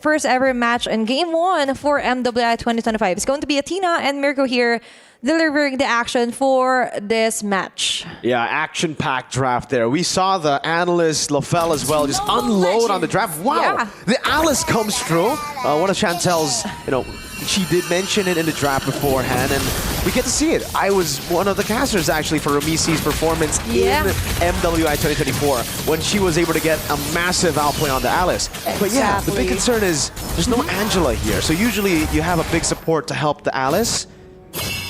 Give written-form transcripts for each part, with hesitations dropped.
first ever match in Game 1 for MWI 2025. It's going to be Athena and Mirko here delivering the action for this match. Yeah, action-packed draft there. We saw the analyst, Lofel as well, just unload on the draft. Wow, yeah. The Alice comes through. One of Chantel's, she did mention it in the draft beforehand, and we get to see it. I was one of the casters, actually, for Ramisi's performance in MWI 2024 when she was able to get a massive outplay on the Alice. But yeah, the big concern is there's no Angela here. So usually you have a big support to help the Alice.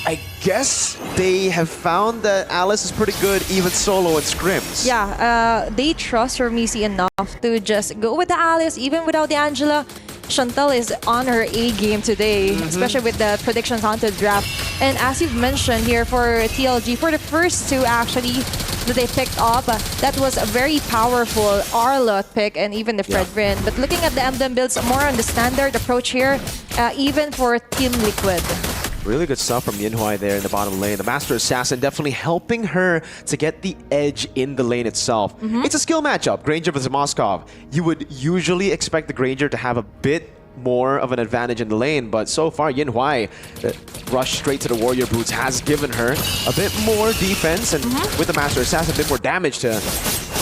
I guess they have found that Alice is pretty good even solo and scrims. Yeah, they trust Ramisi enough to just go with the Alice even without the Angela. Chantel is on her A game today, especially with the predictions onto the draft. And as you've mentioned here for TLG, for the first two actually that they picked up, that was a very powerful Arlott pick and even the Fredrin. But looking at the emblem builds, more on the standard approach here, even for Team Liquid. Really good stuff from Yinhuai there in the bottom lane. The Master Assassin definitely helping her to get the edge in the lane itself. It's a skill matchup, Granger versus Moskov. You would usually expect the Granger to have a bit more of an advantage in the lane, but so far Yinhuai, the rush straight to the Warrior Boots has given her a bit more defense, and with the Master Assassin, a bit more damage to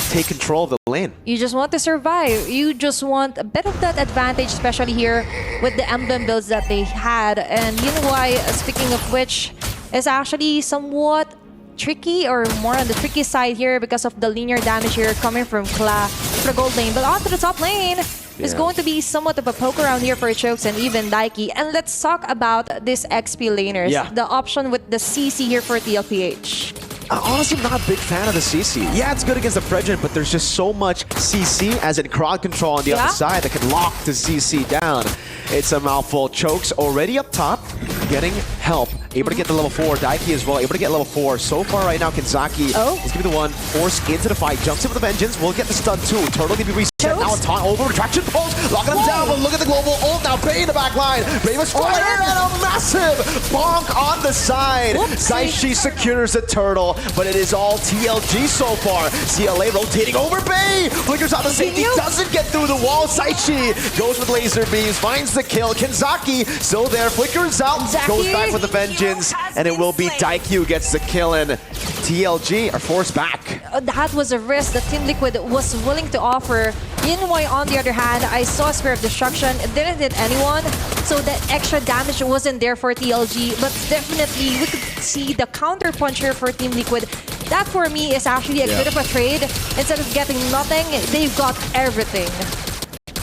take control of the lane. You just want to survive. You just want a bit of that advantage, especially here with the emblem builds that they had. And Yinhuai, speaking of which, is actually somewhat tricky, or more on the tricky side here because of the linear damage here coming from Kla for the gold lane. But onto the top lane, it's going to be somewhat of a poke around here for Chokes and even Daiki. And let's talk about this XP laners. The option with the CC here for TLPH. Honestly, I'm not a big fan of the CC. Yeah, it's good against the Fredrin, but there's just so much CC, as in crowd control on the other side, that can lock the CC down. It's a mouthful. Chokes already up top, getting help. Able to get the level 4. Daiki as well, able to get level 4. So far right now, Kinzaki is going to be the one forced into the fight. Jumps in with the Vengeance. Will get the stun too. Turtle can be reset. Now a taunt over. Retraction pulse. Locking him down, but look at the global ult now. Bay in the back line. Bay was fired and a massive bonk on the side. Saishi secures the turtle, but it is all TLG so far. CLA rotating over Bay. Flickers out the safety. Doesn't get through the wall. Saishi goes with laser beams. Finds the kill. Kinzaki still there. Flickers out. Goes back with the Vengeance. And it will be Daiki who gets the kill, and TLG are forced back. That was a risk that Team Liquid was willing to offer. Yinhuai, on the other hand, I saw Spear of Destruction. It didn't hit anyone, so the extra damage wasn't there for TLG. But definitely, we could see the counter punch here for Team Liquid. That, for me, is actually a bit of a trade. Instead of getting nothing, they've got everything.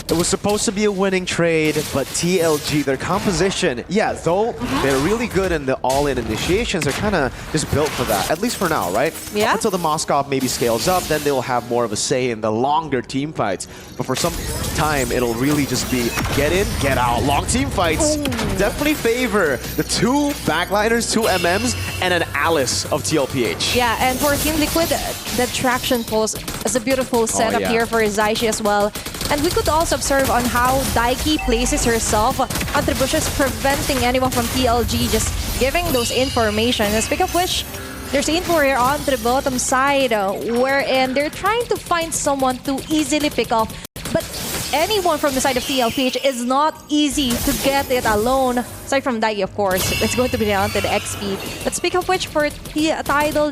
It was supposed to be a winning trade, but TLG, their composition, though they're really good in the all-in initiations, they're kind of just built for that, at least for now, right? Up until the Moskov maybe scales up, then they'll have more of a say in the longer team fights. But for some time, it'll really just be get in, get out. Long team fights definitely favor the two backliners, two MMs, and an Alice of TLPH. Yeah, and for Team Liquid, the traction pulse is a beautiful setup here for Zaishi as well. And we could also observe on how Daiki places herself on the bushes, preventing anyone from TLG just giving those information. And speaking of which, there's info here on the bottom side, wherein they're trying to find someone to easily pick up. But anyone from the side of TLPH is not easy to get it alone. Aside from Daiki, of course, it's going to be down to the XP. But speaking of which, for Tidal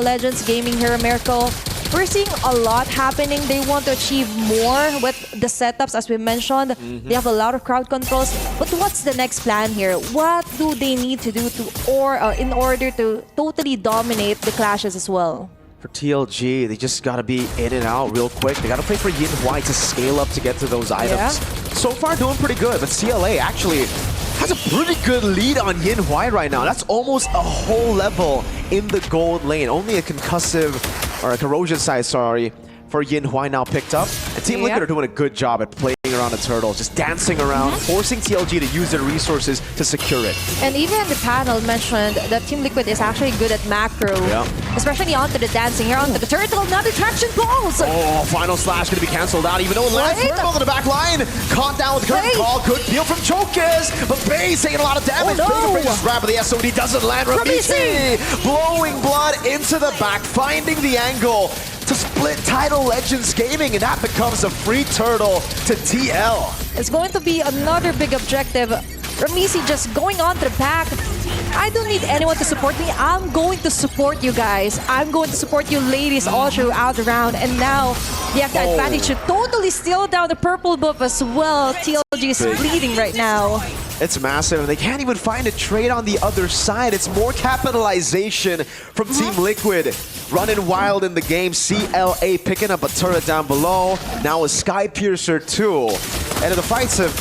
Legends Gaming here, Mirko, we're seeing a lot happening. They want to achieve more with the setups, as we mentioned. They have a lot of crowd controls. But what's the next plan here? What do they need to do in order to totally dominate the clashes as well? For TLG, they just got to be in and out real quick. They got to play for Yinhuai to scale up to get to those items. So far, doing pretty good, but CLA actually has a pretty good lead on Yinhuai right now. That's almost a whole level in the gold lane. Only a concussive, or a corrosion side, sorry, for Yinhuai now picked up. And Team Liquid are doing a good job at playing around the turtle, just dancing around, forcing TLG to use their resources to secure it. And even the panel mentioned that Team Liquid is actually good at macro, especially onto the dancing here, onto the turtle, another traction pulse! Oh, final slash going to be cancelled out, even though it lands on the back line. Caught down with the curtain call, good deal from Chokes, but Bay's taking a lot of damage. Big grab of the SOD doesn't land. Ramisi blowing blood into the back, finding the angle. to split Tidal Legends Gaming, and that becomes a free turtle to TL. It's going to be another big objective. Ramisi just going on to the back. I don't need anyone to support me. I'm going to support you guys. I'm going to support you ladies all throughout the round. And now they have the advantage to totally steal down the purple buff as well. TLG is bleeding right now. It's massive. They can't even find a trade on the other side. It's more capitalization from Team Liquid. Running wild in the game. CLA picking up a turret down below. Now a Sky Piercer too. And if the fights have,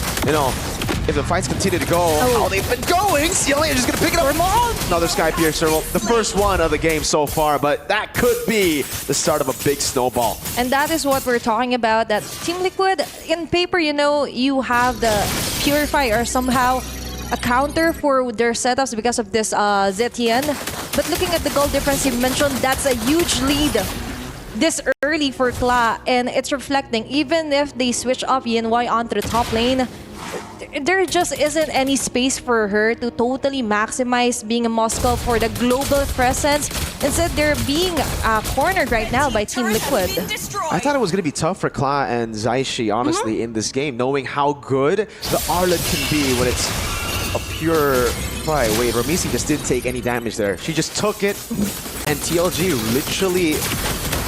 if the fights continue to go how they've been going, CLA are just going to pick it up. Another Sky Piercer. Well, the first one of the game so far, but that could be the start of a big snowball. And that is what we're talking about, that Team Liquid, in paper, you have the Purify or somehow a counter for their setups because of this Zetian. But looking at the goal difference you mentioned, that's a huge lead this early for Kla, and it's reflecting. Even if they switch off Yinwai onto the top lane, there just isn't any space for her to totally maximize being a Moscow for the global presence. Instead, they're being cornered right now by Team Liquid. I thought it was going to be tough for Kla and Zaishi, honestly, in this game, knowing how good the Arlet can be when it's a pure fly. Wait, Ramisi just didn't take any damage there. She just took it, and TLG literally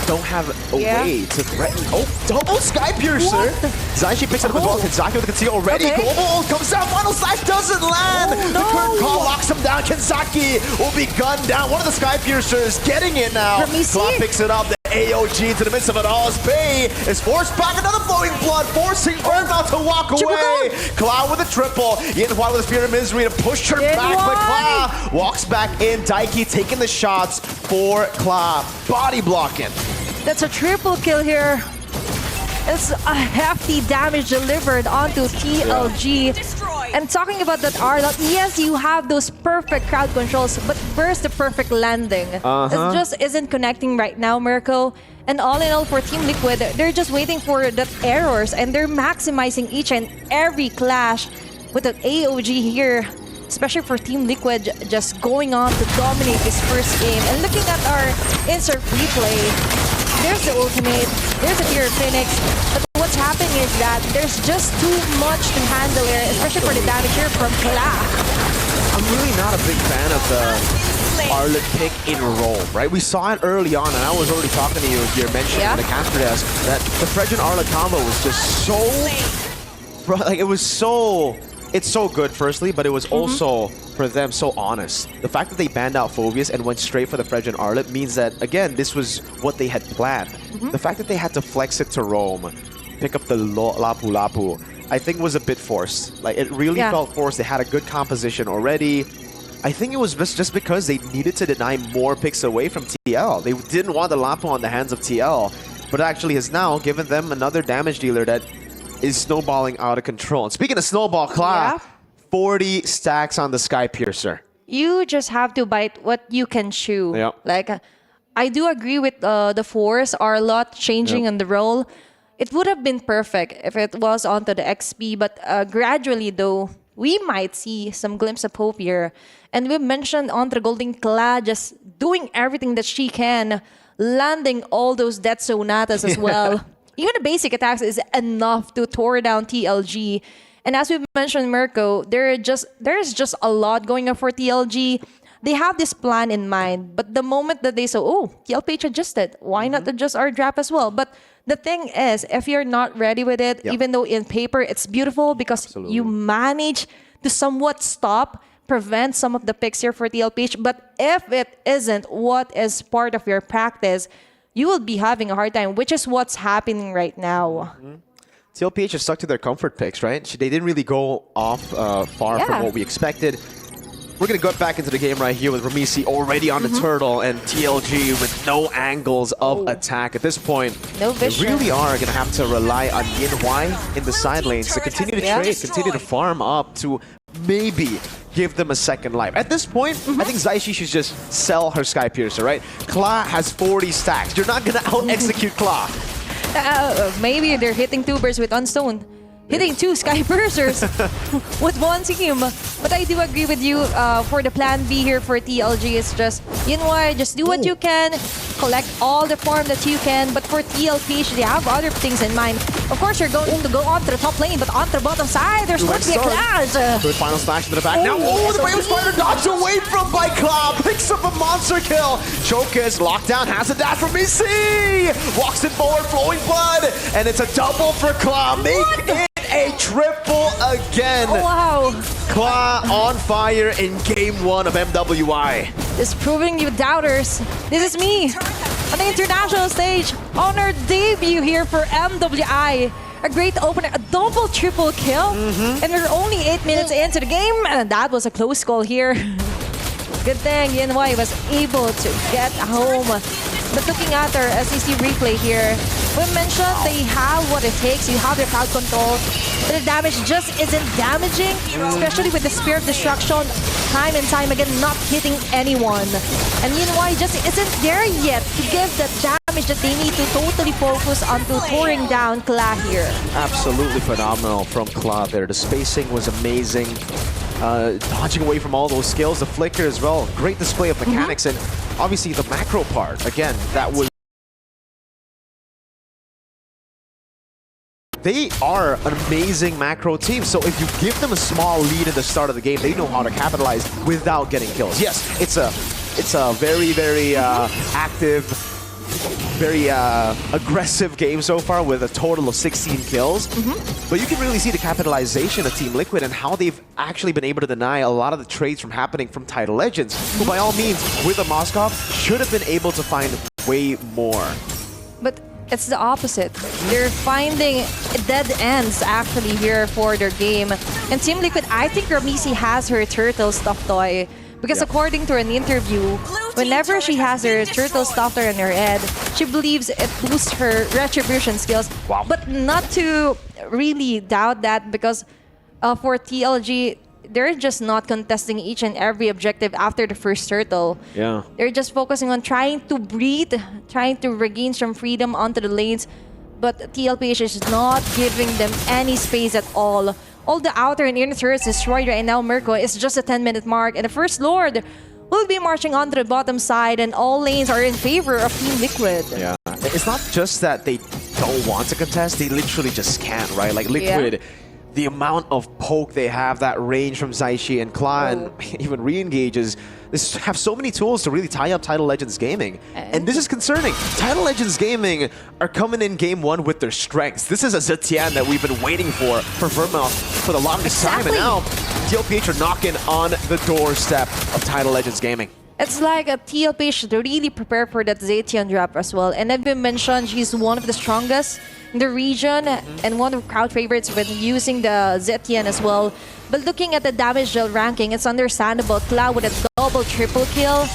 don't have a way to threaten. Oh, double Sky Piercer. Zaishi picks it up as well. Kenzaki with the conceal already. Global ult comes down. Final Slice doesn't land. The current call locks him down. Kenzaki will be gunned down. One of the Sky Piercers getting it now. Claw picks it up. The AOG into the midst of it all. As Bay is forced back. Another flowing blood, forcing Burnout to walk away. Claw with a triple. Yinhua with a Spear of Misery to push her back. But Claw walks back in. Daiki taking the shots for Claw. Body blocking. That's a triple kill here. It's a hefty damage delivered onto TLG. And talking about that Arlot, yes, you have those perfect crowd controls, but where's the perfect landing? It just isn't connecting right now, Mirko. And all in all, for Team Liquid, they're just waiting for the errors, and they're maximizing each and every clash with the AOG here. Especially for Team Liquid, just going on to dominate this first game. And looking at our insert replay, there's the ultimate, there's the Fear of Phoenix, but what's happening is that there's just too much to handle here, especially for the damage here from Kla. I'm really not a big fan of the Arlet pick in Rome, right? We saw it early on, and I was already talking to you, you're mentioning in the caster desk, that the Fredgen Arlet combo was just so, like, it was so... It's so good, firstly, but it was also, for them, so honest. The fact that they banned out Phobius and went straight for the Fredgen Arlet means that, again, this was what they had planned. The fact that they had to flex it to Rome, pick up the Lapu Lapu, I think was a bit forced. Like, it really felt forced. They had a good composition already. I think it was just because they needed to deny more picks away from TL. They didn't want the Lapu on the hands of TL, but it actually has now given them another damage dealer that is snowballing out of control. And speaking of snowball, Kla, 40 stacks on the Sky Piercer. You just have to bite what you can chew. Like, I do agree with the Force are a lot changing on the role. It would have been perfect if it was onto the XP, but gradually though, we might see some glimpse of hope here. And we mentioned onto the Golden Kla just doing everything that she can, landing all those Death Sonatas as well. Even the basic attacks is enough to tore down TLG. And as we mentioned, Mirko, there's just a lot going on for TLG. They have this plan in mind, but the moment that they say, oh, TLPH adjusted, why not adjust our draft as well? But the thing is, if you're not ready with it, even though in paper it's beautiful because you manage to somewhat prevent some of the picks here for TLPH, but if it isn't what is part of your practice, you will be having a hard time, which is what's happening right now. TLPH is stuck to their comfort picks, right? They didn't really go off far from what we expected. We're going to go back into the game right here with Ramisi already on the turtle and TLG with no angles of attack. At this point, they really are going to have to rely on Yinhua in the side lanes to continue to trade, continue to farm up to maybe give them a second life. At this point, I think Zaishi should just sell her Sky Piercer, right? Kla has 40 stacks. You're not going to out-execute Kla. Maybe they're hitting two birds with one stone. hitting 2 Sky Bursers with one team. But I do agree with you for the plan B here for TLG. It's just, you know what, just do what you can, collect all the farm that you can. But for TLP, they have other things in mind. Of course, you're going to go on to the top lane, but on to the bottom side, there's going to be a clash. Good final slash into the back. Now, the Brave Spider dodged away from by Cloud. Picks up a monster kill. Choke is locked down, has a dash from BC. Walks it forward, flowing blood. And it's a double for Cloud. Make it a triple again. Oh, wow. Claw on fire in game 1 of MWI. Just proving you doubters, this is me on the international stage on our debut here for MWI. A great opener, a double triple kill, and we're only 8 minutes into the game, and that was a close call here. Good thing ENY was able to get home. But looking at our SEC replay here, we mentioned they have what it takes. You have their crowd control, but the damage just isn't damaging, especially with the Spear of Destruction, time and time again, not hitting anyone. And ENY just isn't there yet to give the damage that they need to totally focus on to touring down Kla here. Absolutely phenomenal from Kla there. The spacing was amazing. Dodging away from all those skills, the flicker as well. Great display of mechanics, and obviously the macro part, again, that was... They are an amazing macro team, so if you give them a small lead at the start of the game, they know how to capitalize without getting kills. Yes, it's a very, very active, very aggressive game so far with a total of 16 kills. But you can really see the capitalization of Team Liquid and how they've actually been able to deny a lot of the trades from happening from Tidal Legends, who by all means, with the Moskov, should have been able to find way more. But it's the opposite. They're finding dead ends actually here for their game. And Team Liquid, I think Ramisi has her turtle stuffed toy. Because according to an interview, whenever she has her turtle stuffed toy on her head, she believes it boosts her retribution skills. Wow. But not to really doubt that, because for TLG, they're just not contesting each and every objective after the first turtle. Yeah. They're just focusing on trying to breathe, trying to regain some freedom onto the lanes. But TLPH is not giving them any space at all. All the outer and inner turrets destroyed right now. Mirko is just a 10-minute mark, and the First Lord will be marching onto the bottom side, and all lanes are in favor of Team Liquid. Yeah, it's not just that they don't want to contest, they literally just can't, right? Like Liquid, the amount of poke they have, that range from Zaishi and Kla, and even re-engages, they have so many tools to really tie up Tidal Legends Gaming. And this is concerning. Tidal Legends Gaming are coming in game 1 with their strengths. This is a Zetian that we've been waiting for Vermouth for the longest time. And now, TLPH are knocking on the doorstep of Tidal Legends Gaming. It's like a TLP should really prepare for that Zetian drop as well. And I've been mentioned she's one of the strongest in the region and one of crowd favorites when using the Zetian as well. But looking at the damage dealt ranking, it's understandable. Cloud with a double triple kill.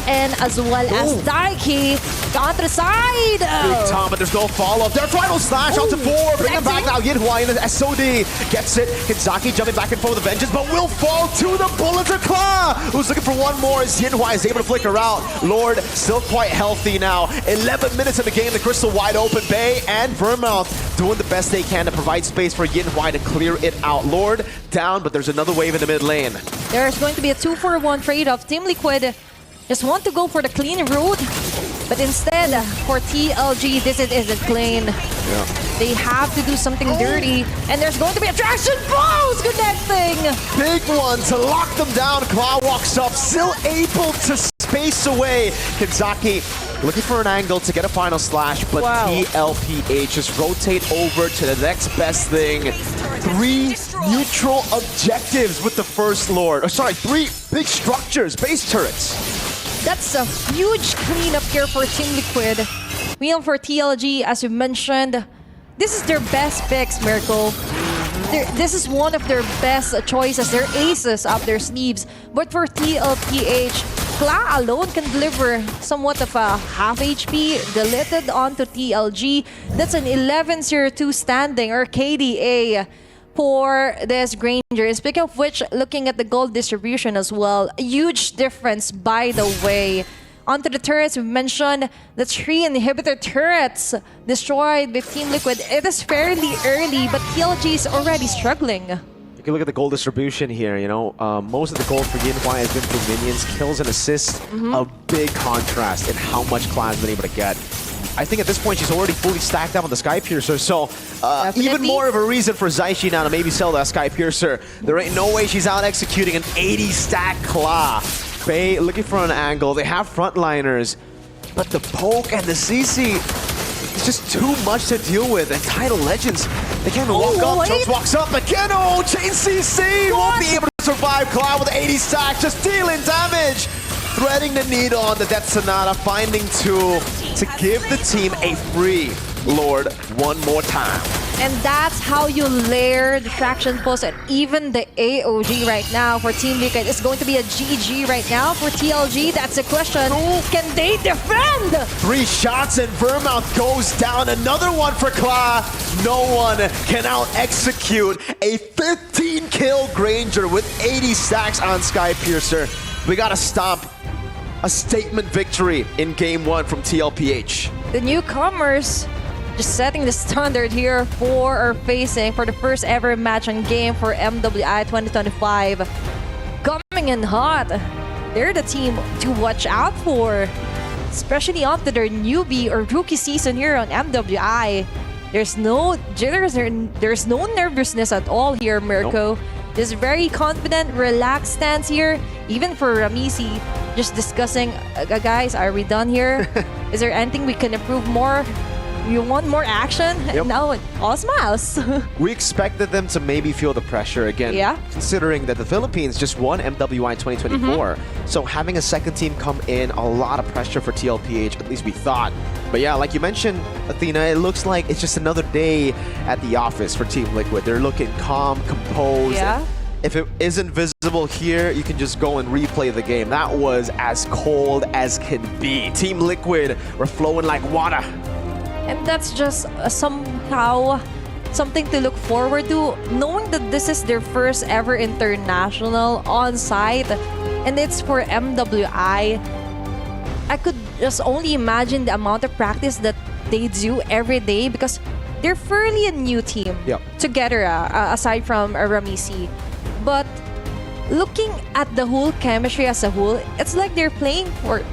And as well as Daiki onto the side. Big time, but there's no follow-up. Their final slash onto 4. Bring him back now. Yinhuai in the SOD gets it. Kizaki jumping back and forth with the vengeance, but will fall to the bullets of Kla, who's looking for one more as Yinhuai is able to flicker out. Lord still quite healthy now. 11 minutes in the game, the crystal wide open. Bay and Vermouth doing the best they can to provide space for Yinhuai to clear it out. Lord down, but there's another wave in the mid lane. There's going to be a 2-for-1 trade-off. Team Liquid just want to go for the clean route, but instead, for TLG, this isn't clean. They have to do something dirty, and there's going to be a traction blows connecting! Big one to lock them down. Claw walks up, still able to space away. Kizaki looking for an angle to get a final slash, but TLPH just rotate over to the next best thing. 3 neutral objectives with the First Lord. Oh, sorry, 3 big structures, base turrets. That's a huge cleanup here for Team Liquid. Meanwhile, for TLG, as you mentioned, this is their best picks, Mirko. This is one of their best choices, their aces up their sleeves. But for TLPH, Kla alone can deliver somewhat of a half HP deleted onto TLG. That's an 11-0-2 standing, or KDA, for this Granger. Speaking of which, looking at the gold distribution as well, a huge difference, by the way. onto the turrets. We mentioned the 3 inhibitor turrets destroyed by Team Liquid. It is fairly early, but TLG is already struggling. You can look at the gold distribution here, you know. Most of the gold for Yinhua has been through minions, kills and assists. A big contrast in how much Cloud's been able to get. I think at this point she's already fully stacked up on the Sky Piercer, so even more of a reason for Zaishi now to maybe sell that Sky Piercer. There ain't no way she's out executing an 80 stack Claw. Faye looking for an angle. They have frontliners, but the poke and the CC is just too much to deal with. And Tidal Legends, they can't even walk up. Chokes walks up again. Oh, Chain CC won't be able to survive. Cloud with 80 stack, just dealing damage. Threading the needle on the Death Sonata, finding two to give the team a free Lord one more time. And that's how you layer the Traction Pulse and even the AOG right now for Team Liquid. It's going to be a GG right now for TLG. That's the question. Can they defend? 3 shots and Vermouth goes down. Another one for Claw. No one can out-execute a 15-kill Granger with 80 stacks on Sky Piercer. We gotta stomp a statement victory in Game 1 from TLPH. The newcomers just setting the standard here for or facing for the first ever match and game for MWI 2025. Coming in hot. They're the team to watch out for, especially after their newbie or rookie season here on MWI. There's no jitters, there's no nervousness at all here, Mirko. Nope. Just very confident, relaxed stance here. Even for Ramisi, just discussing, guys, are we done here? Is there anything we can improve more? You want more action? Yep. No, all smiles. We expected them to maybe feel the pressure again, considering that the Philippines just won MWI in 2024. So having a second team come in, a lot of pressure for TLPH, at least we thought. But yeah, like you mentioned, Athena, it looks like it's just another day at the office for Team Liquid. They're looking calm, composed. Yeah. If it isn't visible here, you can just go and replay the game. That was as cold as can be. Team Liquid were flowing like water. And that's just somehow something to look forward to, knowing that this is their first ever international on-site, and it's for MWI. I could just only imagine the amount of practice that they do every day because they're fairly a new team together, aside from Ramisi. But looking at the whole chemistry as a whole, it's like they're playing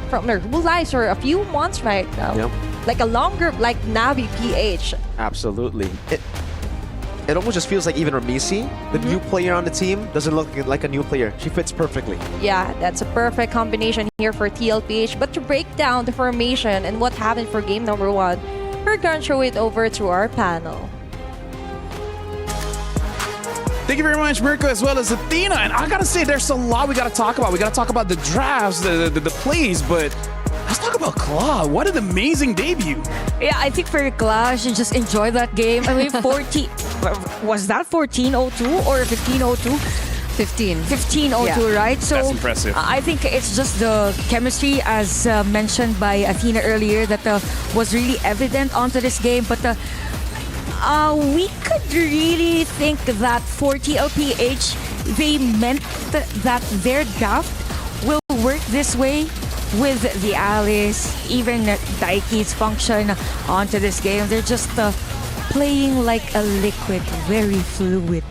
from their whole lives for a few months right now. Like a longer, like Navi PH. Absolutely. It almost just feels like even Ramisi, the new player on the team, doesn't look like a new player. She fits perfectly. Yeah, that's a perfect combination here for TLPH. But to break down the formation and what happened for game number 1, we're gonna throw it over to our panel. Thank you very much, Mirko, as well as Athena. And I gotta say, there's a lot we gotta talk about. We gotta talk about the drafts, the plays, but let's talk about Claw. What an amazing debut. Yeah, I think for Claw, she just enjoyed that game. I mean, 14... was that 14:02 or 15:02? 15:02, right? So that's impressive. I think it's just the chemistry, as mentioned by Athena earlier, that was really evident onto this game. But we could really think that for TLPH, they meant that their draft will work this way with the Alice, even Daiki's function onto this game. They're just playing like a liquid, very fluid.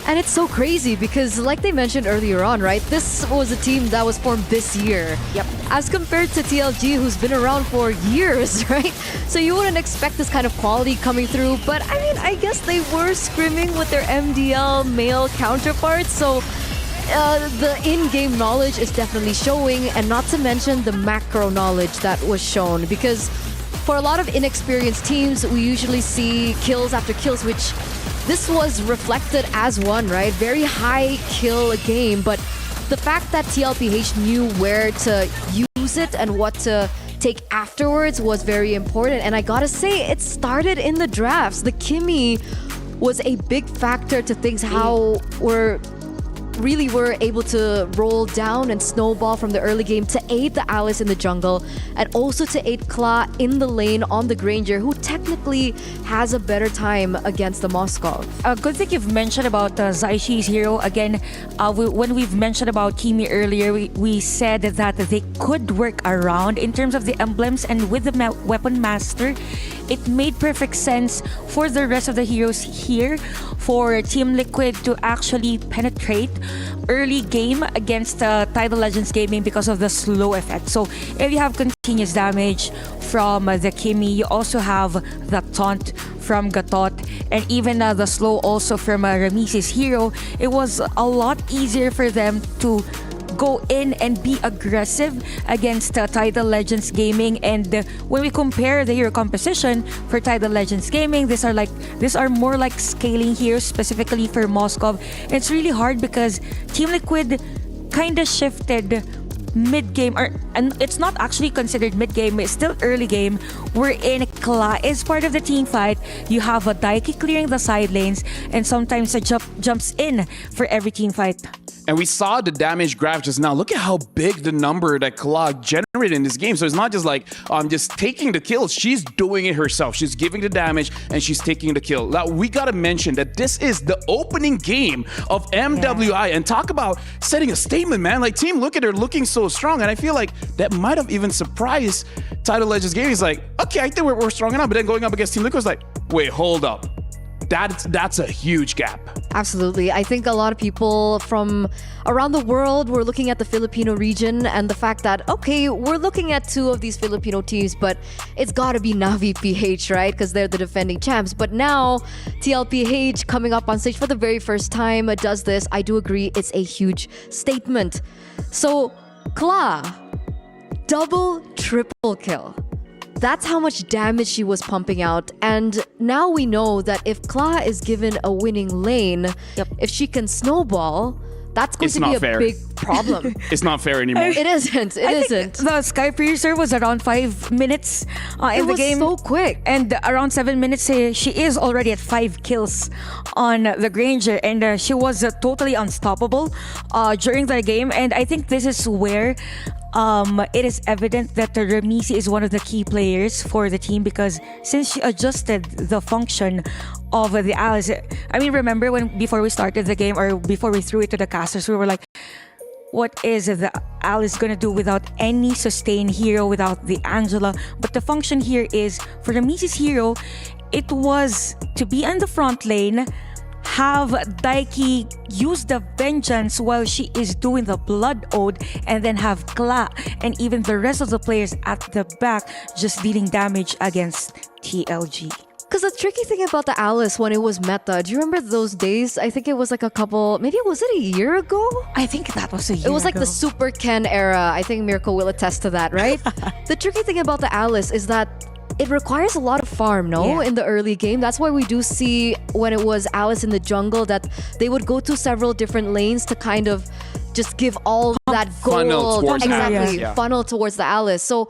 And it's so crazy because, like they mentioned earlier on, right? This was a team that was formed this year. Yep. As compared to TLG, who's been around for years, right? So you wouldn't expect this kind of quality coming through. But I mean, I guess they were scrimming with their MDL male counterparts. So the in-game knowledge is definitely showing, and not to mention the macro knowledge that was shown. Because for a lot of inexperienced teams, we usually see kills after kills, which this was reflected as one, right? Very high kill game, but the fact that TLPH knew where to use it and what to take afterwards was very important. And I gotta say, it started in the drafts. The Kimmy was a big factor to things how we're really were able to roll down and snowball from the early game to aid the Alice in the jungle and also to aid Kla in the lane on the Granger, who technically has a better time against the Moskov. A good thing you've mentioned about Zaishi's hero. Again, when we've mentioned about Kimi earlier, we said that they could work around in terms of the emblems, and with the Weapon Master, it made perfect sense for the rest of the heroes here for Team Liquid to actually penetrate early game against Tidal Legends Gaming because of the slow effect. So if you have continuous damage from the Kimi, you also have the taunt from Gatot, and even the slow also from Ramesses' hero, it was a lot easier for them to go in and be aggressive against Tidal Legends Gaming. And when we compare the hero composition for Tidal Legends Gaming, these are more like scaling heroes specifically for Moskov. It's really hard because Team Liquid kind of shifted mid-game, and it's not actually considered mid-game, it's still early game, wherein Kla is part of the team fight. You have a Daiki clearing the side lanes, and sometimes a jumps in for every team fight. And we saw the damage graph just now. Look at how big the number that Kla generated in this game. So it's not just like just taking the kills. She's doing it herself. She's giving the damage and she's taking the kill. Now, we got to mention that this is the opening game of MWI. And talk about setting a statement, man. Like, Team Look at her looking so strong. And I feel like that might have even surprised Tidal Legends Gaming. He's like, okay, I think we're strong enough. But then going up against Team Liquid was like, wait, hold up. That's a huge gap. Absolutely. I think a lot of people from around the world were looking at the Filipino region and the fact that, okay, we're looking at two of these Filipino teams, but it's got to be Navi PH, right? Because they're the defending champs. But now, TLPH coming up on stage for the very first time does this. I do agree, it's a huge statement. So, Kla, double, triple kill. That's how much damage she was pumping out. And now we know that if Kla is given a winning lane, if she can snowball, that's going to be a big problem. It's not fair anymore. It isn't. It isn't. The Sky Piercer was around 5 minutes in the game. It was so quick. And around 7 minutes, she is already at 5 kills on the Granger. And she was totally unstoppable during the game. And I think this is where it is evident that Ramesses is one of the key players for the team, because since she adjusted the function of the Alice, I mean, remember before we started the game or before we threw it to the casters, we were like, what is the Alice gonna do without any sustained hero, without the Angela? But the function here is, for Ramesses' hero, it was to be on the front lane, have Daiki use the vengeance while she is doing the blood ode, and then have Kla and even the rest of the players at the back just dealing damage against TLG. Because the tricky thing about the Alice when it was meta, do you remember those days? I think it was like maybe was it a year ago? I think that was a year It was like ago. the Super Ken era. I think Mirko will attest to that, right? The tricky thing about the Alice is that it requires a lot of farm, in the early game. That's why we do see when it was Alice in the jungle that they would go to several different lanes to kind of just give all that Funnel gold. towards Exactly, Alice. funnel towards the Alice. So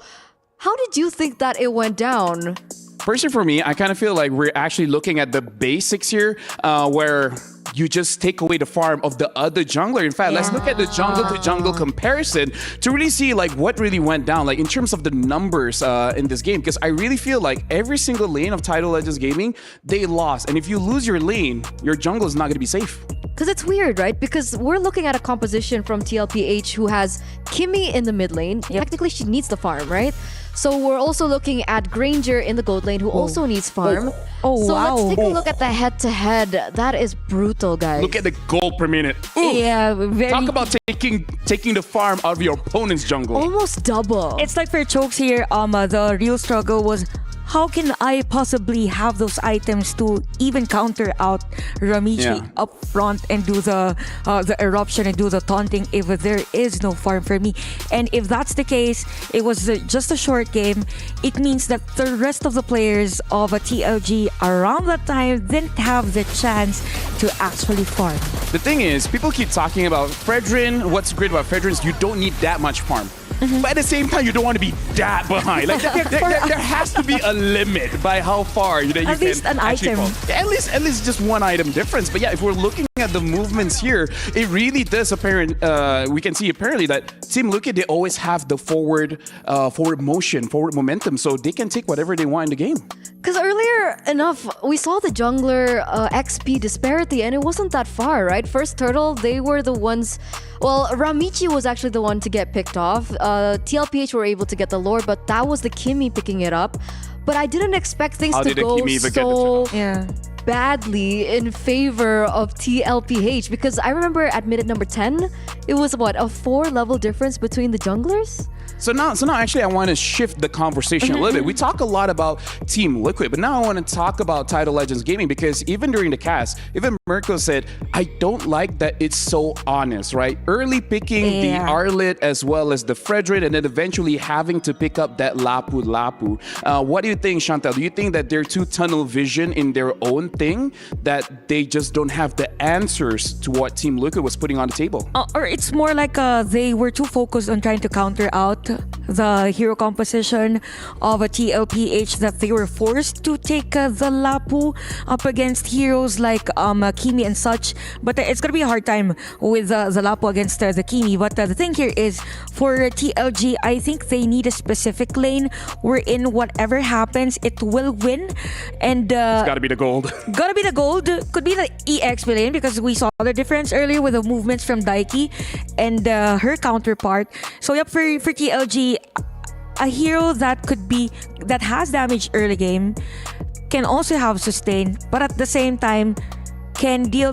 how did you think that it went down? Personally, for me, I kind of feel like we're actually looking at the basics here, where you just take away the farm of the other jungler. In fact, let's look at the jungle to jungle comparison to really see like what really went down, like in terms of the numbers in this game. Because I really feel like every single lane of Tidal Legends Gaming, they lost. And if you lose your lane, your jungle is not going to be safe. Because it's weird, right? Because we're looking at a composition from TLPH who has Kimi in the mid lane. Technically, she needs the farm, right? So we're also looking at Granger in the gold lane who also needs farm. So let's take a look at the head-to-head. That is brutal, guys. Look at the gold per minute. Ooh. Yeah, very. Talk about taking the farm out of your opponent's jungle. Almost double. It's like for Chokes here, the real struggle was, how can I possibly have those items to even counter out Ramesses up front and do the eruption and do the taunting if there is no farm for me? And if that's the case, it was just a short game. It means that the rest of the players of a TLG around that time didn't have the chance to actually farm. The thing is, people keep talking about Fredrin. What's great about Fredrin is you don't need that much farm. but at the same time, you don't want to be that behind. Like there has to be a limit by how far you At least an item. At least just one item difference. But yeah, if we're looking at the movements here, it really does we can see apparently that Team Liquid, they always have the forward motion, forward momentum, so they can take whatever they want in the game. Because earlier enough, we saw the jungler XP disparity, and it wasn't that far, right? First Turtle, they were the ones. Well, Ramichi was actually the one to get picked off. TLPH were able to get the lore, but that was the Kimmy picking it up. But I didn't expect things to go so badly in favor of TLPH, because I remember at minute number 10, it was what, a 4-level difference between the junglers? So now actually I want to shift the conversation a little bit. We talk a lot about Team Liquid, but now I want to talk about Tidal Legends Gaming, because even during the cast, even Mirko said, I don't like that it's so honest, right? Early picking the Arlit as well as the Frederick, and then eventually having to pick up that Lapu. What do you think, Chantal? Do you think that they're too tunnel vision in their own thing, that they just don't have the answers to what Team Liquid was putting on the table? Or it's more like they were too focused on trying to counter out the hero composition of a TLPH, that they were forced to take the Lapu up against heroes like Kimi and such. But it's going to be a hard time with the Lapu against the Kimi. But the thing here is, for TLG, I think they need a specific lane wherein whatever happens, it will win. And it's got to be the gold. Gotta be the gold. Could be the EXP lane, because we saw the difference earlier with the movements from Daiki and her counterpart. So yep, for TLG, a hero that has damage early game can also have sustain, but at the same time can deal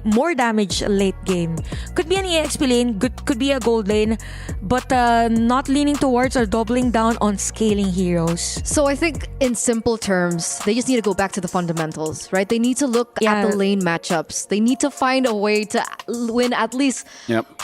more damage late game. Could be an EXP lane, could be a gold lane, but not leaning towards or doubling down on scaling heroes. So I think in simple terms, they just need to go back to the fundamentals, right? They need to look at the lane matchups. They need to find a way to win at least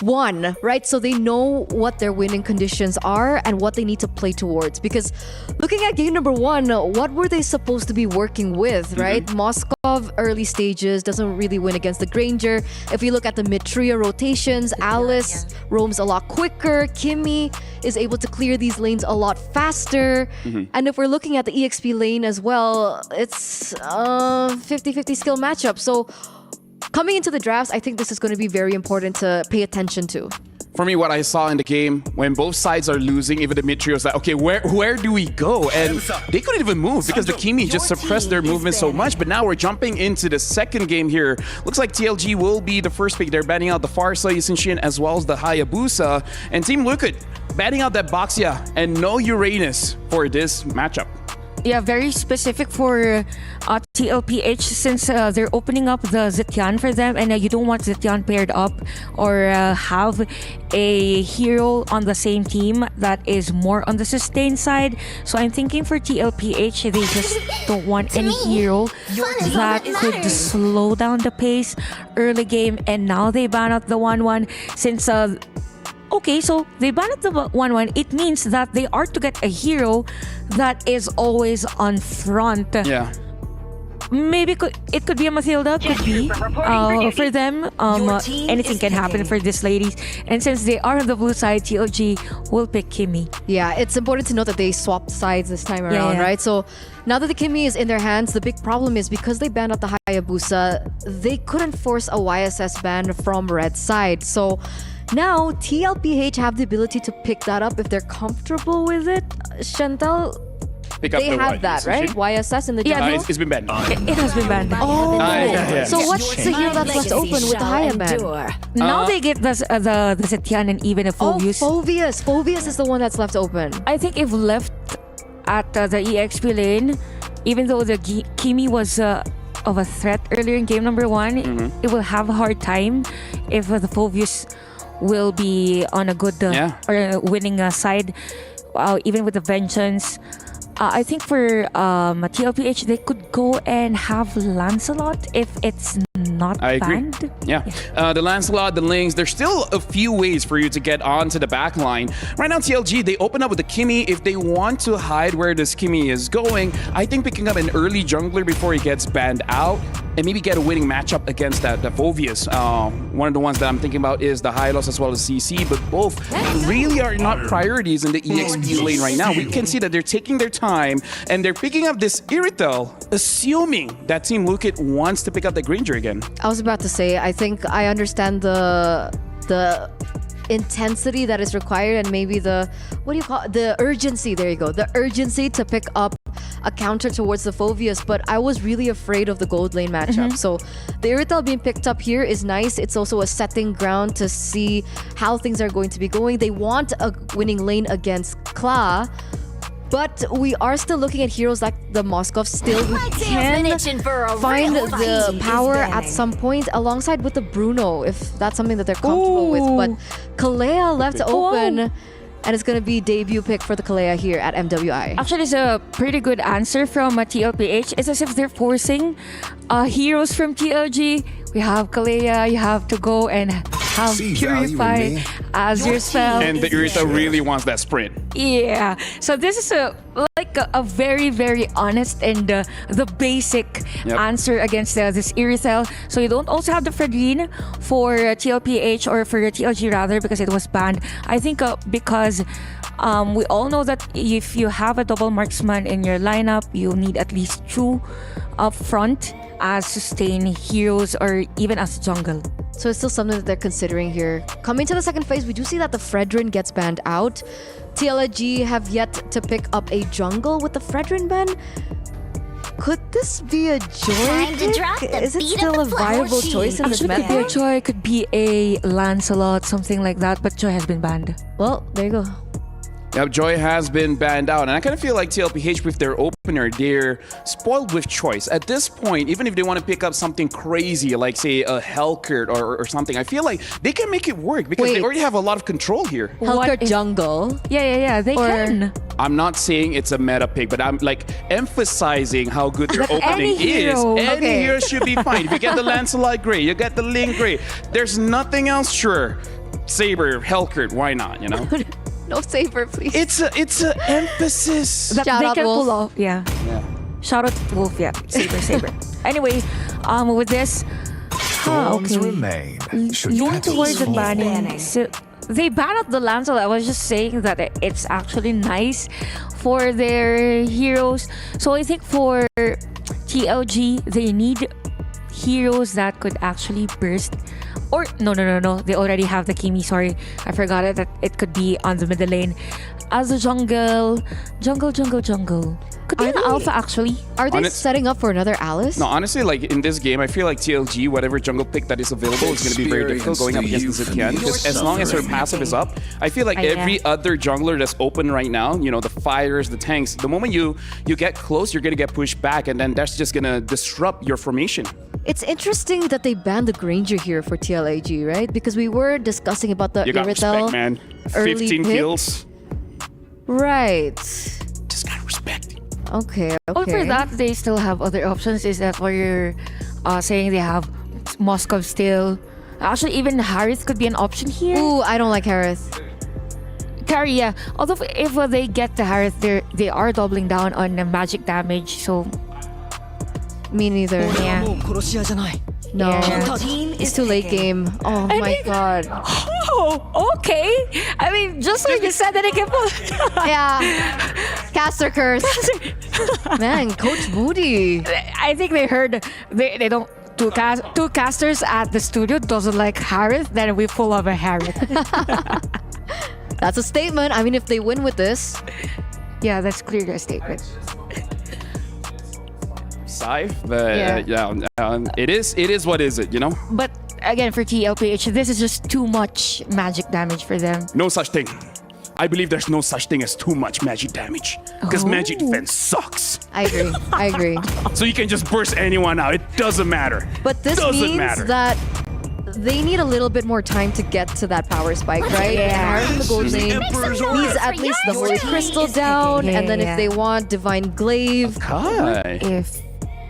one, right? So they know what their winning conditions are and what they need to play towards. Because looking at game number 1, what were they supposed to be working with, right? Moskov, early stages, doesn't really win against the Granger. If we look at the mid-trio rotations, Alice roams a lot quicker. Kimmy is able to clear these lanes a lot faster. And if we're looking at the EXP lane as well, it's 50-50 skill matchup. So coming into the drafts, I think this is going to be very important to pay attention to. For me, what I saw in the game, when both sides are losing, even the mid-trio was like, okay, where do we go? And they couldn't even move because the Kimi just suppressed their movement so much. But now we're jumping into the second game here. Looks like TLG will be the first pick. They're banning out the Farsa, Yusenshin, as well as the Hayabusa. And Team Liquid banning out that Boxia and no Uranus for this matchup. Yeah, very specific for TLPH, since they're opening up the Zetian for them, and you don't want Zetian paired up or have a hero on the same team that is more on the sustain side. So I'm thinking for TLPH, they just don't want any hero that could slow down the pace early game, and now they ban out the 1-1 since okay, so they ban out the 1-1. It means that they are to get a hero that is always on front. Yeah. Maybe it could be a Mathilda, could be. For them, anything can happen for these ladies. And since they are on the blue side, TLG will pick Kimmy. Yeah, it's important to note that they swapped sides this time around, right? So now that the Kimmy is in their hands, the big problem is because they banned out the Hayabusa, they couldn't force a YSS ban from red side. So now TLPH have the ability to pick that up if they're comfortable with it. Chantal, they have that, right? YSS in the jungle? It's been banned. It has been banned. Oh, so what's the hero that's left open with the Haya ban? Now they get the Zetian and even a Phoveus. Oh, Phoveus. Phoveus is the one that's left open. I think if left at the EXP lane, even though the Kimi was of a threat earlier in game number 1, it will have a hard time if the Phoveus will be on a good or winning side, even with the Vengeance. I think for TLPH, they could go and have Lancelot if it's not I agree. banned. Yeah. The Lancelot, the Lynx, there's still a few ways for you to get onto the back line. Right now, TLG, they open up with the Kimmy. If they want to hide where this Kimmy is going, I think picking up an early jungler before he gets banned out and maybe get a winning matchup against that Phoveus. One of the ones that I'm thinking about is the Hylos as well as CC, but both really are not priorities in the EXP lane right now. We can see that they're taking their time and they're picking up this Irithel, assuming that Team Lukit wants to pick up the Granger again. I was about to say, I think I understand the intensity that is required and maybe the, what do you call it? The urgency, there you go. The urgency to pick up a counter towards the Phoveus, but I was really afraid of the gold lane matchup. So the Irithel being picked up here is nice. It's also a setting ground to see how things are going to be going. They want a winning lane against Kla, but we are still looking at heroes like the Moskov still who can find the power at some point alongside with the Bruno if that's something that they're comfortable with. But Kalea left open and it's going to be debut pick for the Kalea here at MWI. Actually, it's a pretty good answer from TLPH. It's as if they're forcing heroes from TLG. We have Kalea, you have to go and have Purify as your spell. And the Irithel really wants that sprint. Yeah. So this is a very, very honest and the basic answer against this Irithel. So you don't also have the Fredrine for TLPH or for TLG rather because it was banned. I think because we all know that if you have a double marksman in your lineup, you need at least 2 up front as sustain heroes or even as jungle. So it's still something that they're considering here. Coming to the second phase, we do see that the Fredrin gets banned out. TLG have yet to pick up a jungle with the Fredrin ban. Could this be a Joy pick? Is it still a viable choice in this Actually, meta? could be a Joy, could be a Lancelot, something like that, but Joy has been banned. Well, there you go. Yep, Joy has been banned out. And I kind of feel like TLPH with their opener, they're spoiled with choice. At this point, even if they want to pick up something crazy, like say a Hellcurt or something, I feel like they can make it work because they already have a lot of control here. Hellcurt jungle. Yeah, they can. I'm not saying it's a meta pick, but I'm like emphasizing how good their opening any hero. is. Any hero should be fine. If you get the Lancelot Grey, you get the Link Grey. There's nothing else, sure. Saber, Hellcurt, why not, you know? No Saber, please. It's a emphasis. That Shout they out can Wolf. pull off. Yeah. Shout out Wolf, yeah. Saber. Anyway, with this, remain. Lean towards the banning. So they ban out the Lancelot. I was just saying that it's actually nice for their heroes. So I think for TLG, they need heroes that could actually burst. Or no. They already have the Kimi. Sorry, I forgot it. That it could be on the middle lane as a jungle. Could be an alpha actually. Are they setting up for another Alice? No, honestly, like in this game, I feel like TLG, whatever jungle pick that is available, is going to be very difficult going up against the Zitian. Because as long as her passive is up, I feel like every other jungler that's open right now, you know, the fighters, the tanks, the moment you get close, you're going to get pushed back, and then that's just going to disrupt your formation. It's interesting that they banned the Granger here for TLAG, right? Because we were discussing about the You got Irithel respect, man. early 15 pick. kills. Right. Just got respect. Okay. Oh, for that, they still have other options. Is that what you're saying? They have Moskov still. Actually, even Harith could be an option here. Ooh, I don't like Harith. Carry, yeah. Although if they get the Harith, they are doubling down on the magic damage. So Me neither. yeah. No. Yeah. It's too late game. Oh my god. Oh, okay. I mean, just like you said that it can Yeah. Caster curse. Man, Coach Booty. I think they heard they don't two casters at the studio doesn't like Harith, then we pull up a Harith. That's a statement. I mean, if they win with this. Yeah, that's clearly a statement. Scythe, but it is what is it, you know? But again, for TLPH, this is just too much magic damage for them. No such thing. I believe there's no such thing as too much magic damage. Because magic defense sucks. I agree. So you can just burst anyone out. It doesn't matter. But this means that they need a little bit more time to get to that power spike, right? Yeah. And Harith in the gold lane needs at least the Holy Crystal down, and then if they want Divine Glaive. Kai. If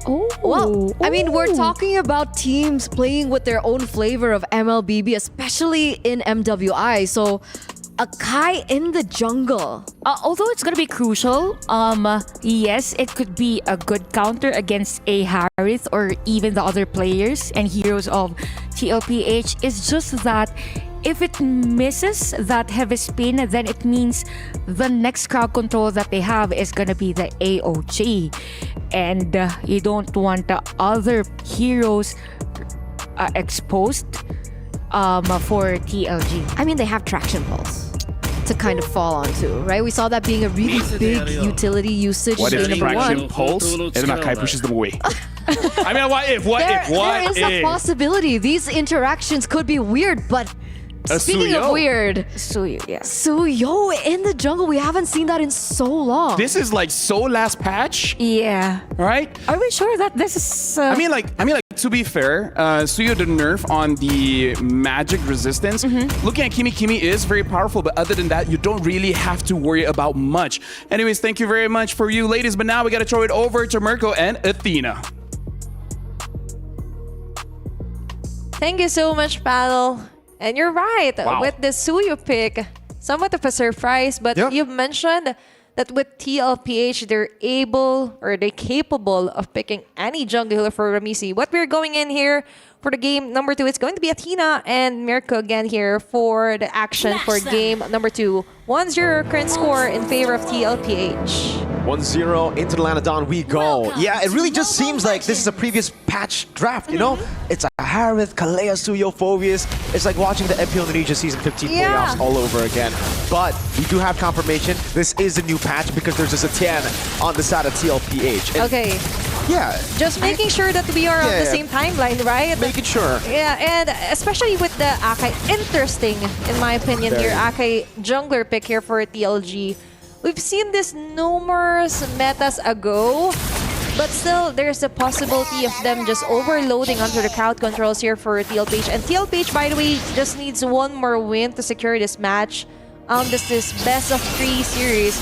Oh, well, I mean, we're talking about teams playing with their own flavor of MLBB, especially in MWI. So, Akai in the jungle. Although it's gonna be crucial, yes, it could be a good counter against a Harith or even the other players and heroes of TLPH. It's just that if it misses that heavy spin, then it means the next crowd control that they have is gonna be the AOG, and you don't want the other heroes exposed for TLG. I mean, they have traction pulse to kind of fall onto, right? We saw that being a really big utility usage. What if number traction one. pulse and Akai pushes them away? I mean, what if? There is a possibility. These interactions could be weird, but speaking of weird, Suyo, yeah. Suyo in the jungle, we haven't seen that in so long. This is like so last patch, Yeah. right? Are we sure that this is... I mean, like, to be fair, Suyo did nerf on the magic resistance. Looking at Kimi is very powerful, but other than that, you don't really have to worry about much. Anyways, thank you very much for you, ladies. But now we got to throw it over to Mirko and Athena. Thank you so much, Paddle. And you're right, with the Suyo pick, somewhat of a surprise, but you've mentioned that with TLPH, they're capable of picking any jungler for Ramisi. What we're going in here for the game number 2, it's going to be Athena and Mirko again here for the action for game number 2. 1-0 current score in favor of TLPH. 1-0 into the Lanadon we go. Yeah, it really just seems like this is a previous patch draft, you know? It's a Harith, Kalea, Suyo, Phobius. It's like watching the MPL Indonesia Season 15 playoffs all over again. But we do have confirmation this is a new patch because there's a 10 on the side of TLPH. And okay. Yeah. Just making sure that we are on the same timeline, right? Making sure. Yeah, and especially with the Akai, interesting, in my opinion, here, Akai jungler pick here for TLG. We've seen this numerous metas ago, but still, there's a possibility of them just overloading onto the crowd controls here for TLPH. And TLPH, by the way, just needs one more win to secure this match. This is best of 3 series.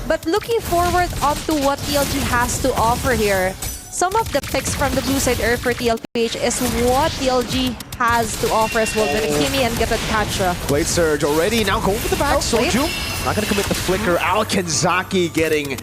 But looking forward onto what TLG has to offer here, some of the picks from the blue side Earth for TLPH is what TLG has to offer as well with Kimi and Gatatkacha. Blade Surge already, now going for the back. Soju, not going to commit the flicker. Alkenzaki getting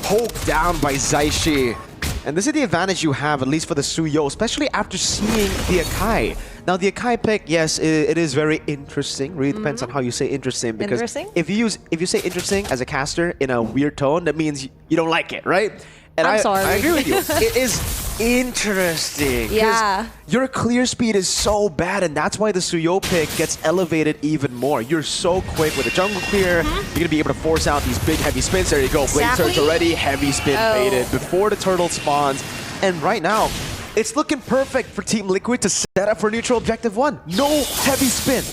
poked down by Zaishi. And this is the advantage you have, at least for the Suyo, especially after seeing the Akai. Now, the Akai pick, yes, it is very interesting. Really depends on how you say interesting. Because if you say interesting as a caster in a weird tone, that means you don't like it, right? And I'm sorry. I agree with you. It is interesting. Yeah. Your clear speed is so bad, and that's why the Suyo pick gets elevated even more. You're so quick with a jungle clear. You're going to be able to force out these big heavy spins. There you go. Blade Surge already. Heavy spin baited before the turtle spawns. And right now, it's looking perfect for Team Liquid to set up for neutral objective 1. No heavy spin.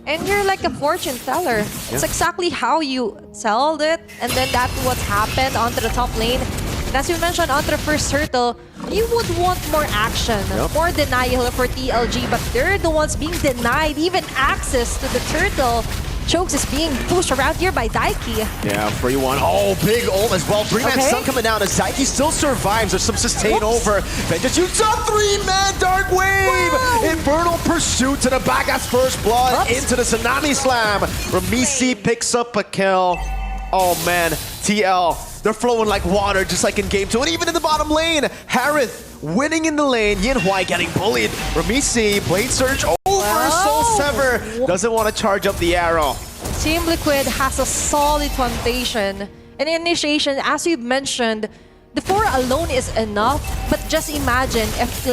And you're like a fortune teller. It's exactly how you sold it, and then that's what's happened onto the top lane. And as you mentioned, onto the first turtle, you would want more action, more denial for TLG, but they're the ones being denied even access to the turtle. Chokes is being pushed around here by Daiki. Yeah, free one. Oh, big ult as well. 3-man stun coming down as Daiki still survives. There's some sustain over. Vengeance used a 3-man Dark Wave. Infernal Pursuit to the back. That's first blood into the Tsunami Slam. Ramisi picks up a kill. Oh, man. TL, they're flowing like water, just like in game 2. And even in the bottom lane, Harith winning in the lane. Yinhuai getting bullied. Ramisi, Blade Surge over Soul Sever. Doesn't want to charge up the arrow. Team Liquid has a solid foundation. And initiation, as you mentioned, the 4 alone is enough. But just imagine if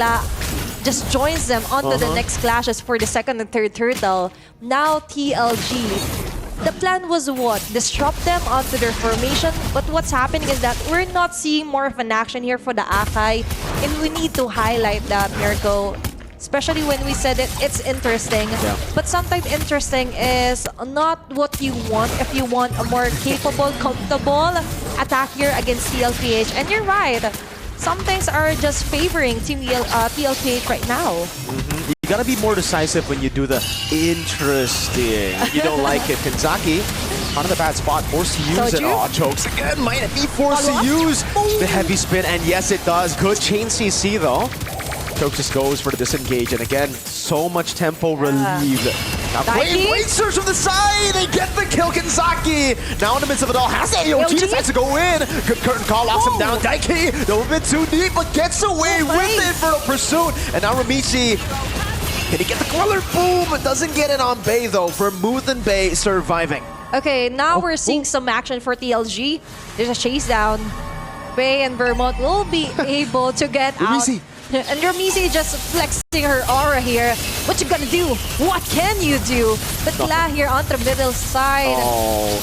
just joins them onto the next clashes for the second and third turtle. Now TLG. The plan was what? Disrupt them onto their formation. But what's happening is that we're not seeing more of an action here for the Akai. And we need to highlight that, Mirko. Especially when we said it's interesting. But sometimes interesting is not what you want if you want a more capable, comfortable attack here against TLPH. And you're right. Some things are just favoring Team TLPH right now. You gotta be more decisive when you do the interesting. You don't like it. Kenzaki Not in the bad spot, forced to use it. Soju? Oh, chokes again, might be forced to use the heavy spin, and yes it does. Good chain CC though. Chokes just goes for the disengage, and again, so much tempo relieved. Now Blade surge from the side, they get the kill, Kenzaki! Now in the midst of it all, has the AOG, decides to go in. Good curtain call, locks him down. Daiki, a little bit too deep, but gets away with the Infernal Pursuit. And now Ramichi, can he get the Queller? Boom! Doesn't get it on Bay though, Vermouth and Bay surviving. Okay, now we're seeing some action for TLG. There's a chase down. Bay and Vermouth will be able to get out. And Ramisi just flexing her aura here. What you gonna do? What can you do? But La here on the middle side.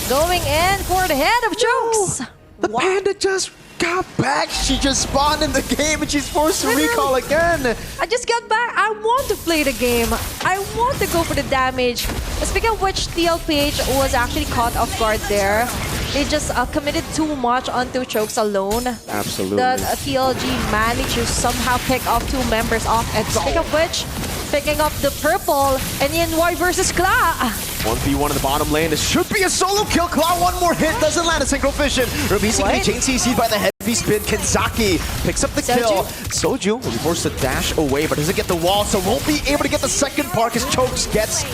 Going in for the head of Chokes. The Panda just got back. She just spawned in the game and she's forced to recall again. I just got back. I want to play the game. I want to go for the damage. Speaking of which, TLPH was actually caught off guard there. They just committed too much onto Chokes alone. Absolutely. The TLG managed to somehow pick off 2 members off. And speaking of which, picking up the purple and Yin-Y versus Kla. 1v1 in the bottom lane. This should be a solo kill. Kla, one more hit, doesn't land a synchro vision. Ramisi can be chain CC'd by the heavy spin. Kenzaki picks up the kill. Soju will be forced to dash away, but doesn't get the wall, so won't be able to get the second part because Chokes gets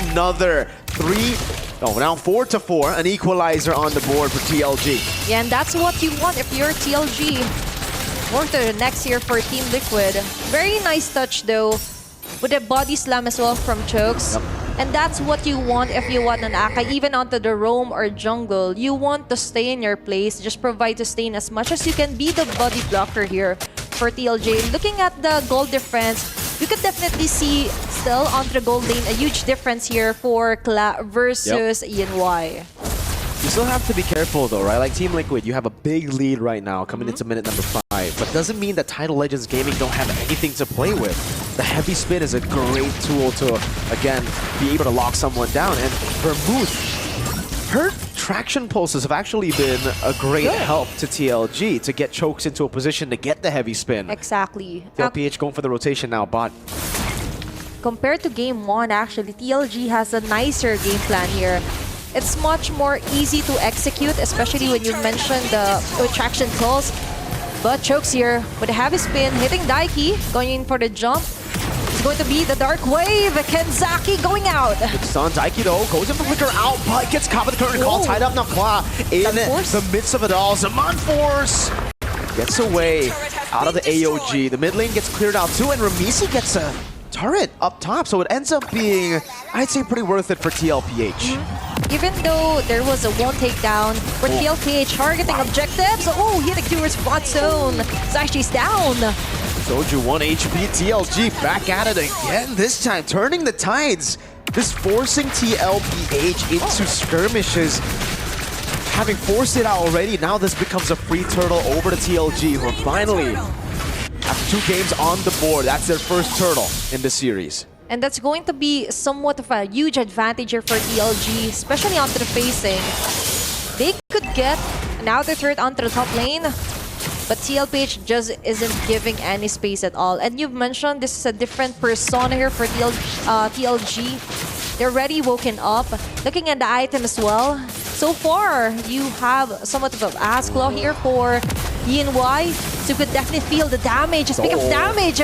another 4-4, an equalizer on the board for TLG. Yeah, and that's what you want if you're TLG. More to the next here for Team Liquid. Very nice touch though, with a body slam as well from Chokes. And that's what you want if you want an Akai, even onto the roam or jungle. You want to stay in your place, just provide sustain as much as you can, be the body blocker here for TLJ. Looking at the gold difference, you could definitely see still on the gold lane a huge difference here for Kla versus Yin-Y. You still have to be careful though, right? Like Team Liquid, you have a big lead right now coming into minute number 5. But doesn't mean that Tidal Legends Gaming don't have anything to play with. The heavy spin is a great tool to, again, be able to lock someone down. And Vermouth, her traction pulses have actually been a great help to TLG to get Chokes into a position to get the heavy spin. Exactly. TLPH going for the rotation now, bot. Compared to game 1, actually, TLG has a nicer game plan here. It's much more easy to execute, especially when you mentioned the traction pulls. But Chokes here with a heavy spin, hitting Daiki, going in for the jump. It's going to be the Dark Wave. Kenzaki going out. Good stun. Daiki though goes in for flicker out, but gets caught with the current call. Tied up now. Kla in the midst of it all. Zaman Force gets away out of the AOG. The mid lane gets cleared out too, and Ramisi gets a turret up top. So it ends up being, I'd say, pretty worth it for TLPH. Even though there was a 1 takedown for TLPH targeting objectives. Oh, hit the Curious bot zone. Zaishi's down. Soju 1 HP, TLG back at it again, this time turning the tides. Just forcing TLPH into skirmishes. Having forced it out already, now this becomes a free turtle over to TLG, who are finally, after 2 games on the board, that's their first turtle in the series. And that's going to be somewhat of a huge advantage here for TLG, especially onto the facing. They could get an outer turret onto the top lane, but TLPH just isn't giving any space at all. And you've mentioned this is a different persona here for TLG. They're already woken up. Looking at the item as well, so far you have somewhat of an ass claw here for Yin-Y, so you could definitely feel the damage. Speaking of damage,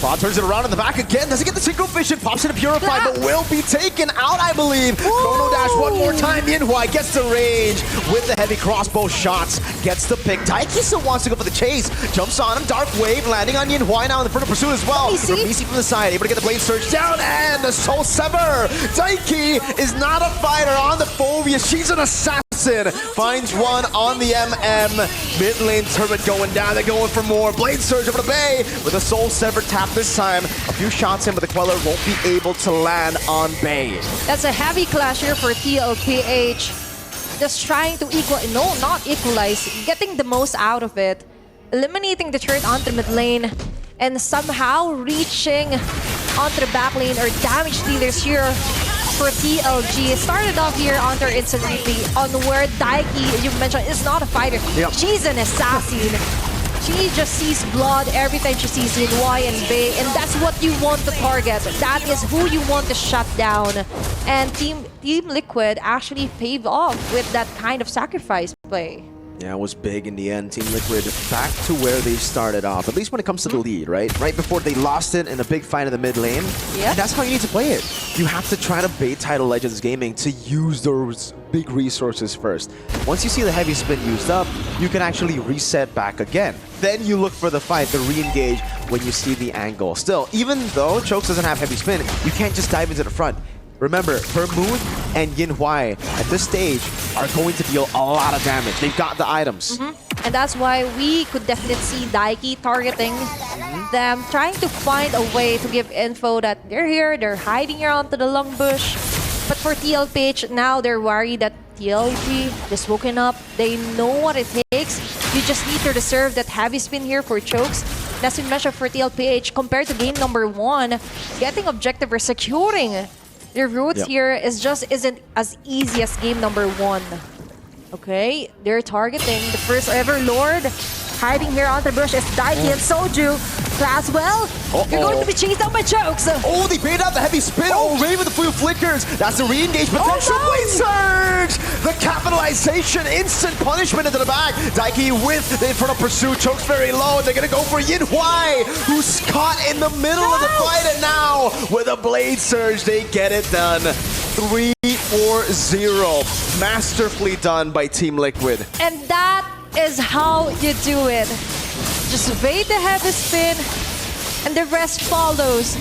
Bot turns it around in the back again. Doesn't get the synchro vision. Pops in a Purify, but will be taken out, I believe. Chrono Dash one more time. Yin-Y gets the range with the heavy crossbow shots. Gets the pick. Daiki still wants to go for the chase. Jumps on him. Dark Wave landing on Yin-Y now in the front of pursuit as well. Ramisi from the side, able to get the blade surge down, and the Soul Sever. Daiki is not a fighter on the phobia. She's an assassin. Finds one on the MM. Mid lane turret going down. They're going for more. Blade surge over to Bay with a Soul Sever tap this time. A few shots in, but the Queller won't be able to land on Bay. That's a heavy clash here for TLPH. Just trying to not equalize, getting the most out of it. Eliminating the turret onto mid lane and somehow reaching onto the back lane or damage dealers here for TLG. It started off here on their instant replay on where Daiki, you mentioned, is not a fighter. She's an assassin. She just sees blood every time she sees Yin-Y and Bay, and that's what you want to target. That is who you want to shut down. And Team Team Liquid actually paved off with that kind of sacrifice play. Yeah, it was big in the end. Team Liquid back to where they started off, at least when it comes to the lead, right? Right before they lost it in a big fight in the mid lane. Yeah. That's how you need to play it. You have to try to bait Tidal Legends Gaming to use those big resources first. Once you see the heavy spin used up, you can actually reset back again. Then you look for the fight, the re-engage when you see the angle. Still, even though Chokes doesn't have heavy spin, you can't just dive into the front. Remember, Vermouth and Yin Huai at this stage are going to deal a lot of damage. They've got the items. And that's why we could definitely see Daiki targeting them, trying to find a way to give info that they're here, they're hiding here onto the long bush. But for TLPH, now they're worried that TLG is woken up. They know what it takes. You just need to reserve that heavy spin here for Chokes. And as we mentioned for TLPH, compared to game number 1, getting objective or securing their roots here isn't as easy as game number 1. Okay, they're targeting the first ever Lord. Hiding here on the bush is Daiki and Soju. Claswell, you're going to be chased out by Chokes. Oh, they baited out the heavy spin. Oh, Raven with the few flickers. That's the re-engage potential. Blade Surge! The capitalization, instant punishment into the back. Daiki with the infernal pursuit. Chokes very low. They're going to go for Yin Huai, who's caught in the middle of the fight. And now, with a Blade Surge, they get it done. 3-4-0. Masterfully done by Team Liquid. And that is how you do it. Just bait the heavy spin, and the rest follows.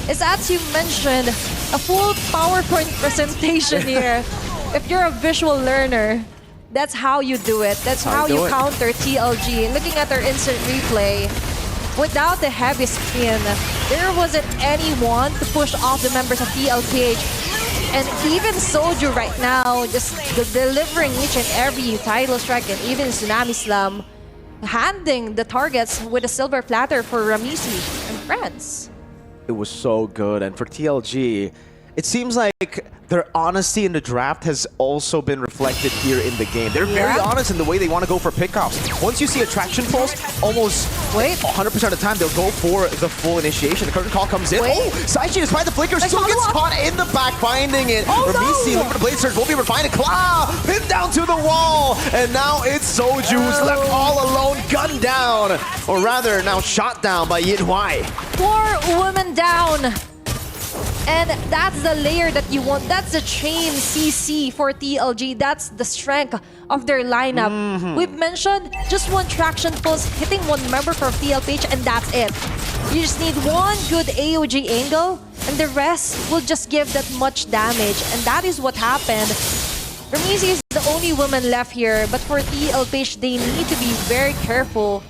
It's as you mentioned, a full PowerPoint presentation here. If you're a visual learner, that's how you do it. That's how you counter TLG. Looking at their instant replay, without the heavy spin, there wasn't anyone to push off the members of TLPH. And even Soju right now, just delivering each and every title strike, and even Tsunami Slam, handing the targets with a silver platter for Ramisi and friends. It was so good. And for TLG, it seems like their honesty in the draft has also been reflected here in the game. They're very honest in the way they want to go for pickoffs. Once you see a traction pulse, almost 100% of the time they'll go for the full initiation. The curtain call comes in. Oh, Saichi, despite the flicker, still gets caught in the back, finding it. Ramisi looking for the Blade Surge, won't be able to find it. Kla pinned down to the wall. And now it's Soju who's left all alone, gunned down. Or rather, now shot down by Yin Huai. 4 women down. And that's the layer that you want. That's the chain CC for TLG. That's the strength of their lineup. We've mentioned just one traction pulse, hitting one member for TLPH, and that's it. You just need one good AOG angle, and the rest will just give that much damage. And that is what happened. Ramisi is the only woman left here, but for TLPH, they need to be very careful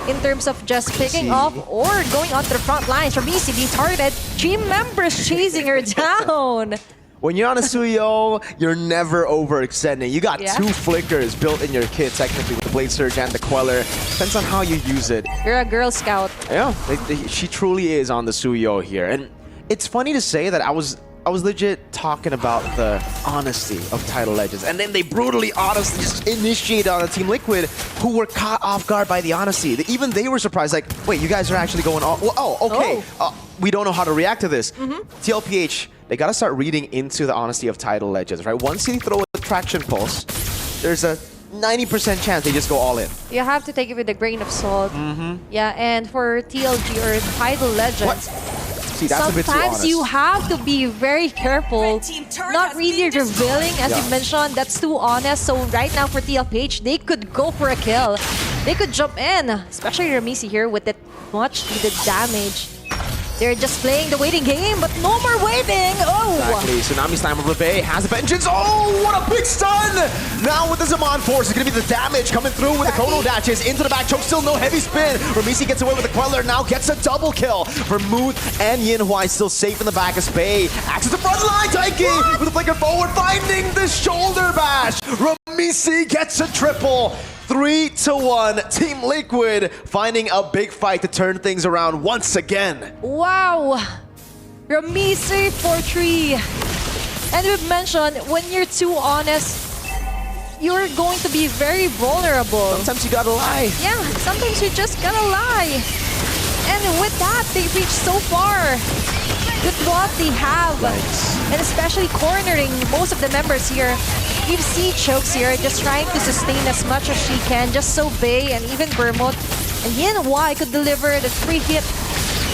in terms of just picking off or going onto the front lines. Ramisi being targeted, team members chasing her down. When you're on a Suyo, you're never overextending. You got 2 flickers built in your kit, technically, with the Blade Surge and the Queller. Depends on how you use it. You're a Girl Scout. Yeah, she truly is on the Suyo here. And it's funny to say that I was legit talking about the honesty of Tidal Legends, and then they brutally honestly just initiated on a Team Liquid who were caught off guard by the honesty. Even they were surprised, like, wait, you guys are actually going on? Well, oh, okay. We don't know how to react to this. TLPH, they gotta start reading into the honesty of Tidal Legends, right? Once they throw a traction pulse, there's a 90% chance they just go all in. You have to take it with a grain of salt. Yeah, and for TLG or Tidal Legends, See, that's a bit too sometimes honest. you have to be very careful, not really revealing, as you mentioned. That's too honest. So right now for TLPH, they could go for a kill. They could jump in, especially Ramisi here with that much needed damage. They're just playing the waiting game, but no more waiting. Oh! Exactly. Tsunami Slam of LeVay has a vengeance. Oh, what a big stun! Now with the Zaman Force, it's going to be the damage coming through with the Kono dashes into the back choke. Still no heavy spin. Ramisi gets away with the Queller. Now gets a double kill. Vermouth and Yin Huai still safe in the back of Spay. Access the front line. Daiki with a flicker forward, finding the shoulder bash. Ramisi gets a triple. 3-1, Team Liquid finding a big fight to turn things around once again. Wow! Ramisi for 3. And we've mentioned, when you're too honest, you're going to be very vulnerable. Sometimes you gotta lie. Yeah, sometimes you just gotta lie. And with that, they reached so far. with what they have. And especially cornering most of the members here. You see Chokes here just trying to sustain as much as she can, just so Bay and even Vermouth and MWI could deliver the free hit.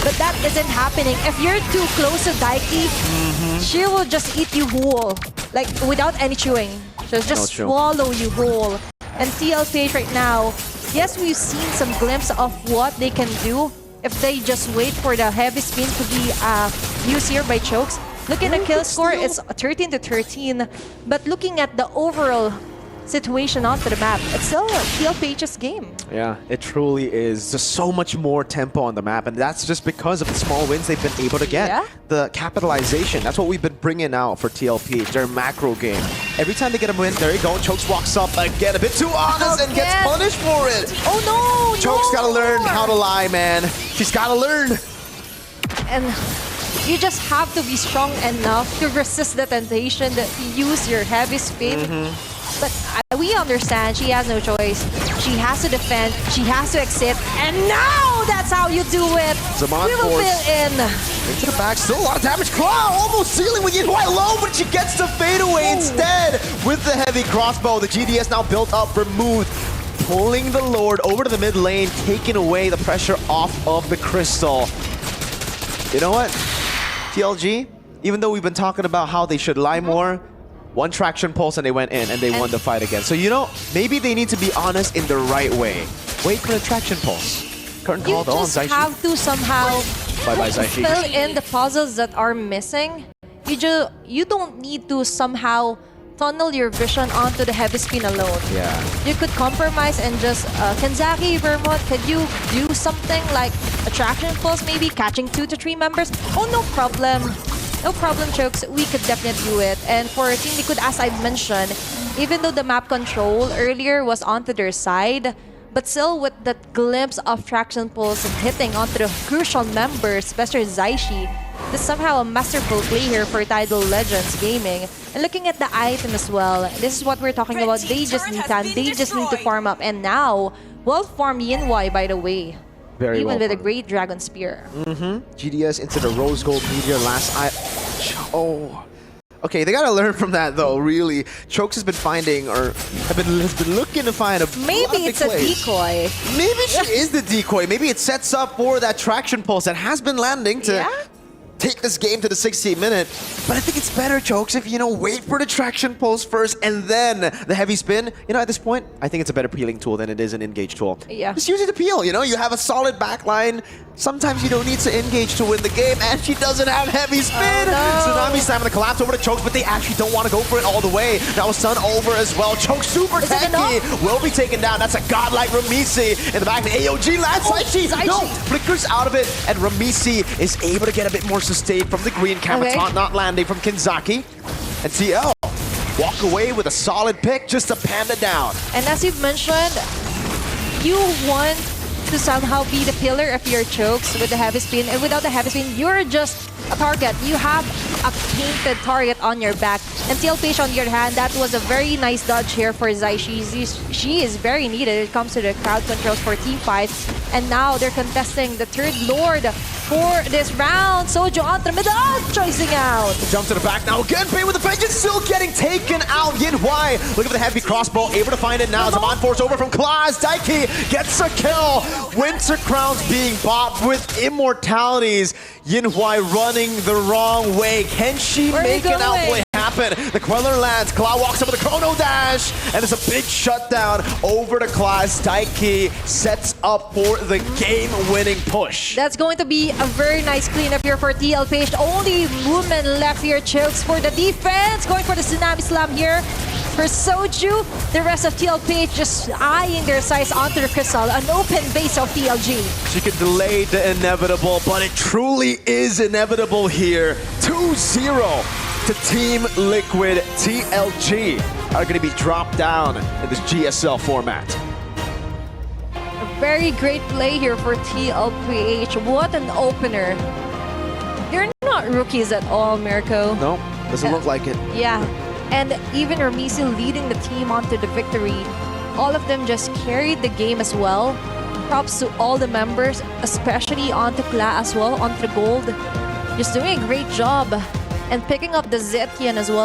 But that isn't happening. If you're too close to Daiki, she will just eat you whole. Like, without any chewing. She'll just swallow you whole. And TLPH right now, yes, we've seen some glimpse of what they can do if they just wait for the heavy spin to be used here by Chokes. Looking at the kill score, it's 13 to 13. But looking at the overall situation onto the map, it's still TLPH's game. Yeah, it truly is. There's so much more tempo on the map, and that's just because of the small wins they've been able to get. Yeah. The capitalization, that's what we've been bringing out for TLP, their macro game. Every time they get a win, there you go, Chokes walks up again, a bit too honest and gets punished for it. Oh no! Chokes gotta learn how to lie, man. She's gotta learn. And you just have to be strong enough to resist the temptation to use your heavy spin. But we understand she has no choice. She has to defend, she has to exit, and now that's how you do it. Zaman we will fill in. Into the back, still a lot of damage. Claw almost sealing with MWI low, but she gets the fadeaway instead with the heavy crossbow. The GDS now built up for Muth, pulling the Lord over to the mid lane, taking away the pressure off of the Crystal. You know what? TLG, even though we've been talking about how they should lie more, one traction pulse and they went in and they won the fight again. So, you know, maybe they need to be honest in the right way. Wait for the traction pulse. Curtain call though on Zaishi. You just have to somehow Bye-bye, Zaishi. fill in the puzzles that are missing. You don't need to somehow tunnel your vision onto the heavy spin alone. Yeah. You could compromise and just, Kenzaki, Vermouth, could you do something like a traction pulse, maybe catching 2 to 3 members? Oh, no problem. No problem, Chokes. We could definitely do it. And for Team Liquid, as I mentioned, even though the map control earlier was onto their side, but still with that glimpse of traction pulse hitting onto the crucial members, especially Zaishi, this is somehow a masterful play here for Tidal Legends Gaming. And looking at the item as well, this is what we're talking about. They just need time. They just need to farm up. And now, well-farmed MWI, by the way. Very Even well with a farmed. great Dragon Spear. GDS into the Rose Gold Meteor last Okay, they gotta learn from that though, really. Chokes has been finding, or have been looking to find a lot of Maybe big it's a plays. decoy. Maybe she is the decoy. Maybe it sets up for that traction pulse that has been landing to take this game to the 60th minute. But I think it's better, Chokes, if, you know, wait for the traction pulse first and then the heavy spin. You know, at this point, I think it's a better peeling tool than it is an engage tool. Yeah. Just use it to peel, you know? You have a solid backline. Sometimes you don't need to engage to win the game, and she doesn't have heavy spin. Tsunami slamming the collapse over to Chokes, but they actually don't want to go for it all the way. Now Sun over as well. Chokes super tanky, will be taken down. That's a godlike Ramisi in the back. The AOG lands. Zaishi, no, flickers out of it, and Ramisi is able to get a bit more sustain from the green. Kamaton not landing from Kenzaki, and TL walk away with a solid pick, just to panda down. And as you've mentioned, you want to somehow be the pillar of your Chokes with the heavy spin, and without the heavy spin, you're just a target. You have a painted target on your back. And TLPH, on the other hand, that was a very nice dodge here for Zaishi. She is very needed when it comes to the crowd controls for team fights. And now they're contesting the third Lord for this round. Sojo onto the middle, choicing out. Jump to the back now again. Bay with the vengeance, still getting taken out. MWI, look at the heavy crossbow, able to find it now. Zaman force over from Claws. Daiki gets a kill. Winter Crowns being bopped with immortalities. MWI running the wrong way. Can she make an outplay happen? The Queller lands. Claw walks up with a chrono dash, and it's a big shutdown over to Claws. Daiki sets up for the game-winning push. That's going to be a very nice cleanup here for TLPH. Only movement left here. Chokes for the defense. Going for the Tsunami Slam here for Soju. The rest of TLPH just eyeing their sights onto the Crystal. An open base of TLG. She can delay the inevitable, but it truly is inevitable here. 2-0 to Team Liquid. TLG are going to be dropped down in this GSL format. A very great play here for TLPH. What an opener. They're not rookies at all, Mirko. No, doesn't look like it. Yeah, and even Ramisi leading the team onto the victory. All of them just carried the game as well. Props to all the members, especially onto Kla as well, onto gold. just doing a great job and picking up the Zetkian as well.